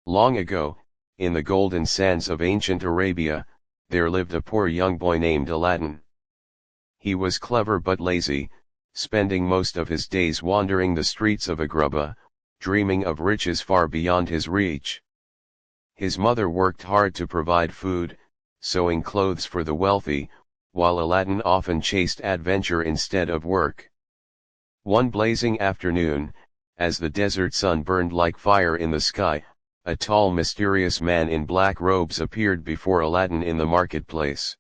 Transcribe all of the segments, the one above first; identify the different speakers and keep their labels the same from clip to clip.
Speaker 1: Long ago, in the golden sands of ancient Arabia, there lived a poor young boy named Aladdin. He was clever but lazy, spending most of his days wandering the streets of Agrabah, dreaming of riches far beyond his reach. His mother worked hard to provide food, sewing clothes for the wealthy, while Aladdin often chased adventure instead of work. One blazing afternoon, as the desert sun burned like fire in the sky, a tall mysterious man in black robes appeared before Aladdin in the marketplace.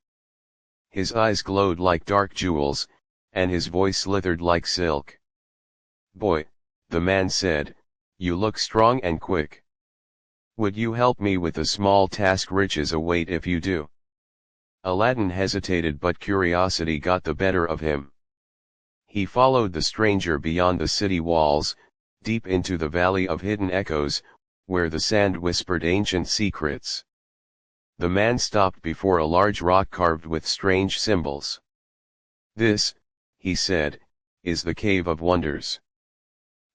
Speaker 1: His eyes glowed like dark jewels, and his voice slithered like silk. "Boy," the man said, "you look strong and quick. Would you help me with a small task? Riches await if you do." Aladdin hesitated, but curiosity got the better of him. He followed the stranger beyond the city walls, deep into the valley of hidden echoes, where the sand whispered ancient secrets. The man stopped before a large rock carved with strange symbols. "This," he said, "is the Cave of Wonders.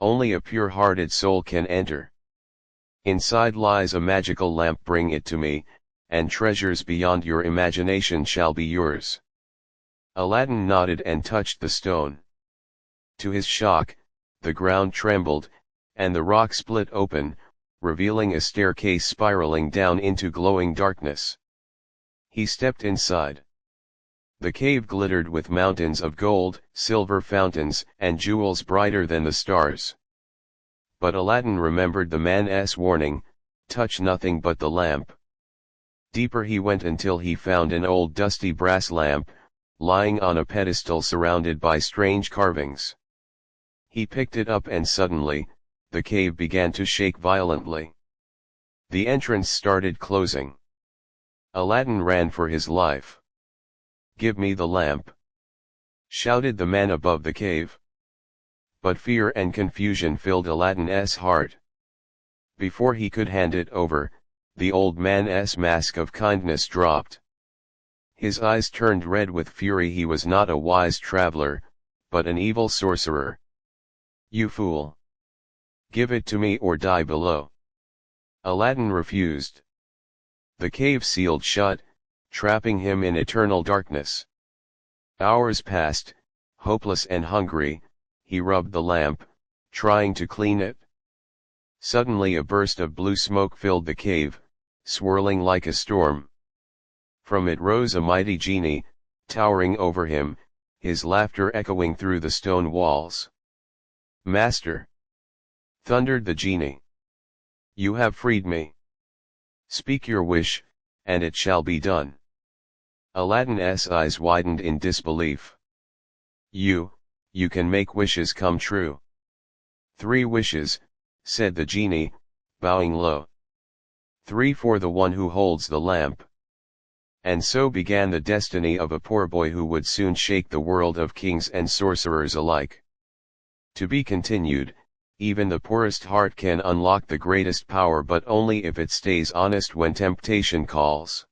Speaker 1: Only a pure-hearted soul can enter. Inside lies a magical lamp. Bring it to me, and treasures beyond your imagination shall be yours." Aladdin nodded and touched the stone. To his shock, the ground trembled, and the rock split open, revealing a staircase spiraling down into glowing darkness. He stepped inside. The cave glittered with mountains of gold, silver fountains, and jewels brighter than the stars. But Aladdin remembered the man's warning, touch nothing but the lamp. Deeper he went until he found an old dusty brass lamp, lying on a pedestal surrounded by strange carvings. He picked it up, and suddenly, the cave began to shake violently. The entrance started closing. Aladdin ran for his life. "Give me the lamp!" shouted the man above the cave. But fear and confusion filled Aladdin's heart. Before he could hand it over, the old man's mask of kindness dropped. His eyes turned red with fury. He was not a wise traveler, but an evil sorcerer. "You fool! Give it to me or die below." Aladdin refused. The cave sealed shut, trapping him in eternal darkness. Hours passed, hopeless and hungry. He rubbed the lamp, trying to clean it. Suddenly a burst of blue smoke filled the cave, swirling like a storm. From it rose a mighty genie, towering over him, his laughter echoing through the stone walls. "Master!" thundered the genie. "You have freed me. Speak your wish, and it shall be done." Aladdin's eyes widened in disbelief. You can make wishes come true." "3 wishes," said the genie, bowing low. "3 for the one who holds the lamp." And so began the destiny of a poor boy who would soon shake the world of kings and sorcerers alike. To be continued. Even the poorest heart can unlock the greatest power, but only if it stays honest when temptation calls.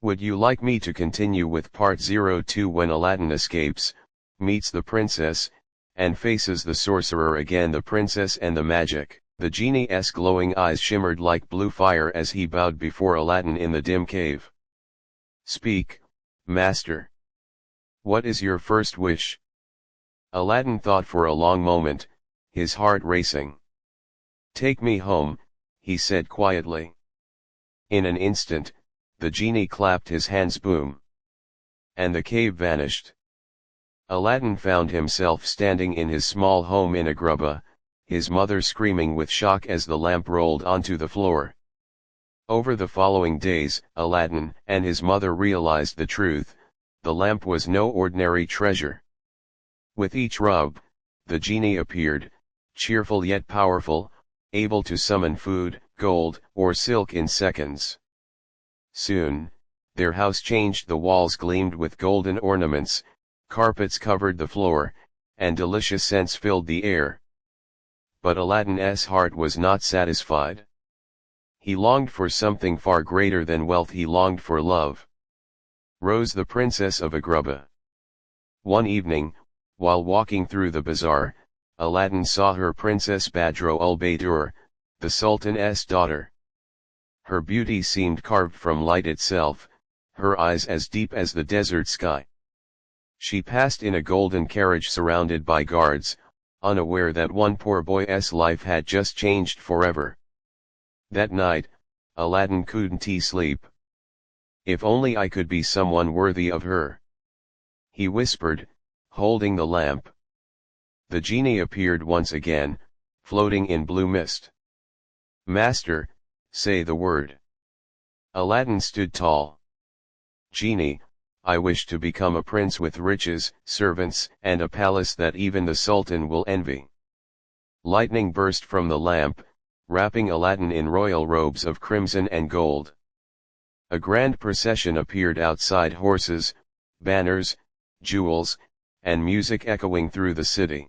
Speaker 1: Would you like me to continue with part 02, when Aladdin escapes, meets the princess, and faces the sorcerer again? The princess and the magic. The genie's glowing eyes shimmered like blue fire as he bowed before Aladdin in the dim cave. "Speak, master. What is your first wish?" Aladdin thought for a long moment, his heart racing. "Take me home," he said quietly. In an instant, the genie clapped his hands, boom, and the cave vanished. Aladdin found himself standing in his small home in Agrabah, his mother screaming with shock as the lamp rolled onto the floor. Over the following days, Aladdin and his mother realized the truth: the lamp was no ordinary treasure. With each rub, the genie appeared, cheerful yet powerful, able to summon food, gold, or silk in seconds. Soon, their house changed. The walls gleamed with golden ornaments, carpets covered the floor, and delicious scents filled the air. But Aladdin's heart was not satisfied. He longed for something far greater than wealth. He longed for love. Rose, the princess of Agrabah. One evening, while walking through the bazaar, Aladdin saw her, Princess Badro ul Badur, the Sultan's daughter. Her beauty seemed carved from light itself, her eyes as deep as the desert sky. She passed in a golden carriage surrounded by guards, unaware that one poor boy's life had just changed forever. That night, Aladdin couldn't sleep. If only I could be someone worthy of her, he whispered, holding the lamp. The genie appeared once again, floating in blue mist. Master, say the word. Aladdin stood tall. Genie, I wish to become a prince with riches, servants, and a palace that even the Sultan will envy. Lightning burst from the lamp, wrapping Aladdin in royal robes of crimson and gold. A grand procession appeared outside, horses, banners, jewels, and music echoing through the city.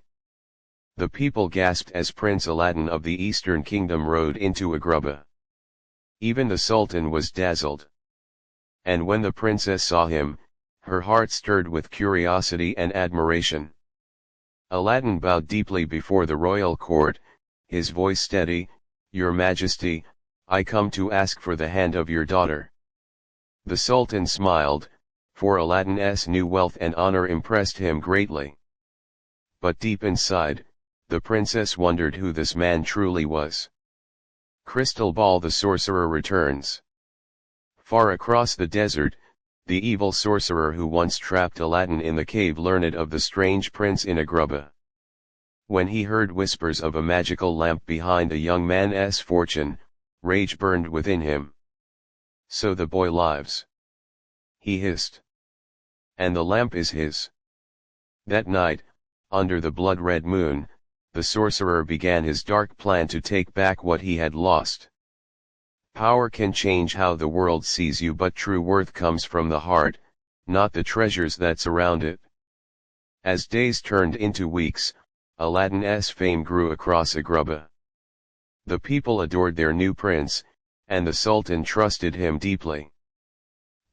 Speaker 1: The people gasped as Prince Aladdin of the Eastern Kingdom rode into Agrabah. Even the Sultan was dazzled. And when the princess saw him, her heart stirred with curiosity and admiration. Aladdin bowed deeply before the royal court, his voice steady, Your Majesty, I come to ask for the hand of your daughter. The Sultan smiled, for Aladdin's new wealth and honor impressed him greatly. But deep inside, the princess wondered who this man truly was. Crystal Ball: The Sorcerer returns. Far across the desert, the evil sorcerer who once trapped Aladdin in the cave learned of the strange prince in Agrabah. When he heard whispers of a magical lamp behind a young man's fortune, rage burned within him. So the boy lives, he hissed. And the lamp is his. That night, under the blood-red moon, the sorcerer began his dark plan to take back what he had lost. Power can change how the world sees you, but true worth comes from the heart, not the treasures that surround it. As days turned into weeks, Aladdin's fame grew across Agrabah. The people adored their new prince, and the Sultan trusted him deeply.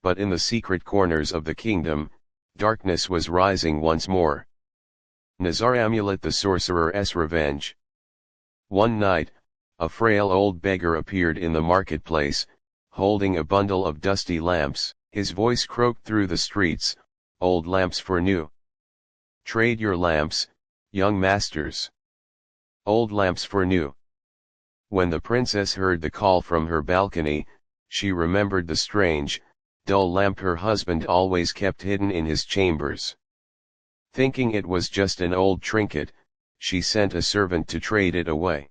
Speaker 1: But in the secret corners of the kingdom, darkness was rising once more. Nazar Amulet: The Sorcerer's Revenge. One night, a frail old beggar appeared in the marketplace, holding a bundle of dusty lamps. His voice croaked through the streets, Old lamps for new. Trade your lamps, young masters. Old lamps for new. When the princess heard the call from her balcony, she remembered the strange, dull lamp her husband always kept hidden in his chambers. Thinking it was just an old trinket, she sent a servant to trade it away.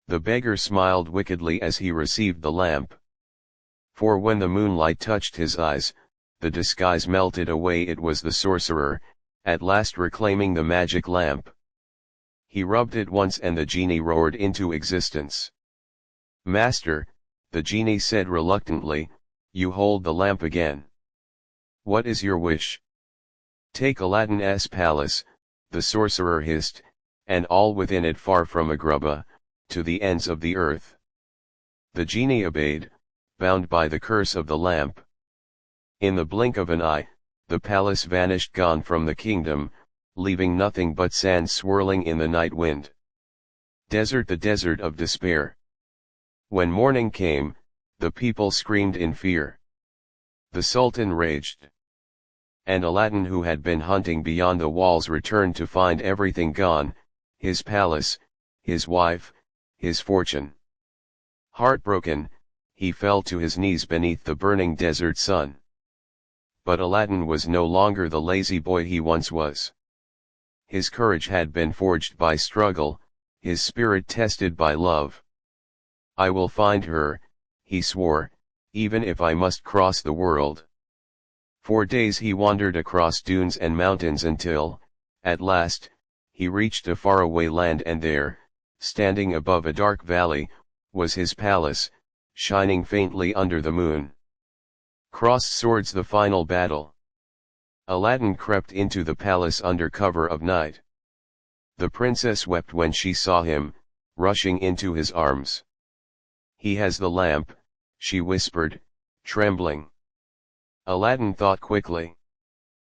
Speaker 1: The beggar smiled wickedly as he received the lamp. For when the moonlight touched his eyes, the disguise melted away. It was the sorcerer, at last reclaiming the magic lamp. He rubbed it once and the genie roared into existence. Master, the genie said reluctantly, you hold the lamp again. What is your wish? Take Aladdin's palace, the sorcerer hissed, and all within it far from Agrabah, to the ends of the earth. The genie obeyed, bound by the curse of the lamp. In the blink of an eye, the palace vanished, gone from the kingdom, leaving nothing but sand swirling in the night wind. Desert: The desert of despair. When morning came, the people screamed in fear. The Sultan raged. And Aladdin, who had been hunting beyond the walls, returned to find everything gone, his palace, his wife, his fortune. Heartbroken, he fell to his knees beneath the burning desert sun. But Aladdin was no longer the lazy boy he once was. His courage had been forged by struggle, his spirit tested by love. I will find her, he swore, even if I must cross the world. For days he wandered across dunes and mountains until, at last, he reached a faraway land, and there, standing above a dark valley, was his palace, shining faintly under the moon. Crossed swords: The final battle. Aladdin crept into the palace under cover of night. The princess wept when she saw him, rushing into his arms. He has the lamp, she whispered, trembling. Aladdin thought quickly.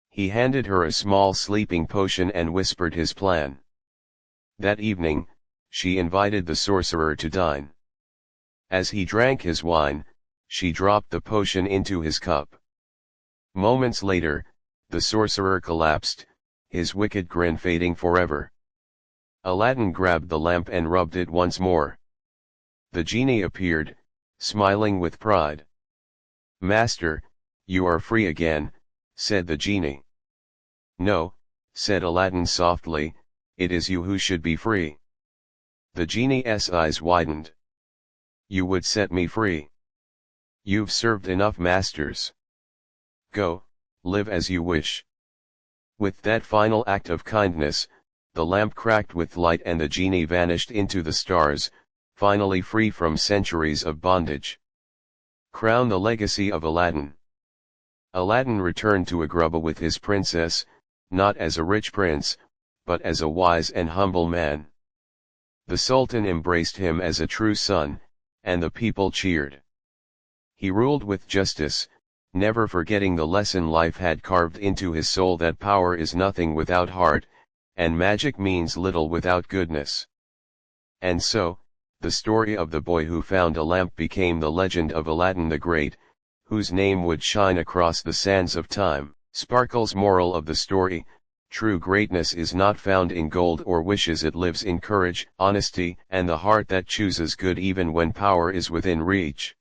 Speaker 1: He handed her a small sleeping potion and whispered his plan. That evening, she invited the sorcerer to dine. As he drank his wine, she dropped the potion into his cup. Moments later, the sorcerer collapsed, his wicked grin fading forever. Aladdin grabbed the lamp and rubbed it once more. The genie appeared, smiling with pride. "Master, you are free again," said the genie. "No," said Aladdin softly, "it is you who should be free." The genie's eyes widened. "You would set me free? You've served enough masters. Go, live as you wish." With that final act of kindness, the lamp cracked with light and the genie vanished into the stars, finally free from centuries of bondage. Crown the legacy of Aladdin. Aladdin returned to Agrabah with his princess, not as a rich prince, but as a wise and humble man. The Sultan embraced him as a true son, and the people cheered. He ruled with justice, never forgetting the lesson life had carved into his soul that power is nothing without heart, and magic means little without goodness. And so, the story of the boy who found a lamp became the legend of Aladdin the Great, whose name would shine across the sands of time. Sparkle's moral of the story: true greatness is not found in gold or wishes, it lives in courage, honesty, and the heart that chooses good even when power is within reach.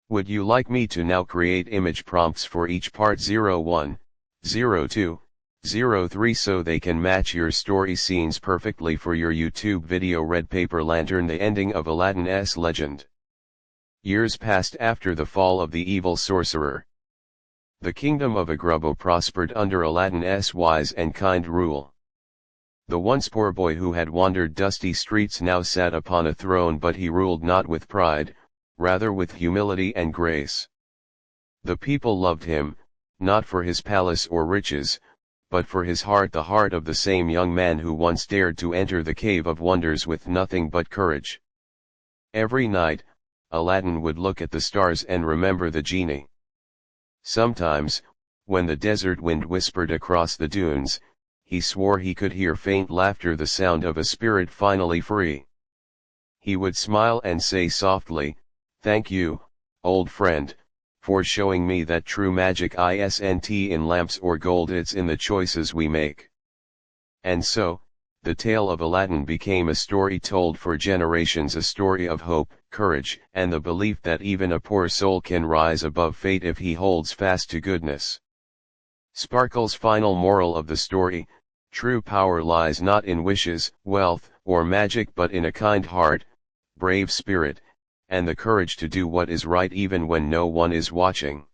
Speaker 1: Would you like me to now create image prompts for each part 01, 02, 03 so they can match your story scenes perfectly for your YouTube video? Red Paper Lantern: the ending of Aladdin's legend. Years passed after the fall of the evil sorcerer. The kingdom of Agrabah prospered under Aladdin's wise and kind rule. The once poor boy who had wandered dusty streets now sat upon a throne, but he ruled not with pride, rather with humility and grace. The people loved him, not for his palace or riches, but for his heart, the heart of the same young man who once dared to enter the cave of wonders with nothing but courage. Every night, Aladdin would look at the stars and remember the genie. Sometimes, when the desert wind whispered across the dunes, he swore he could hear faint laughter, the sound of a spirit finally free. He would smile and say softly, "Thank you, old friend, for showing me that true magic isn't in lamps or gold, it's in the choices we make." And so, the tale of Aladdin became a story told for generations, a story of hope, courage, and the belief that even a poor soul can rise above fate if he holds fast to goodness. Sparkle's final moral of the story: true power lies not in wishes, wealth, or magic, but in a kind heart, brave spirit, and the courage to do what is right even when no one is watching.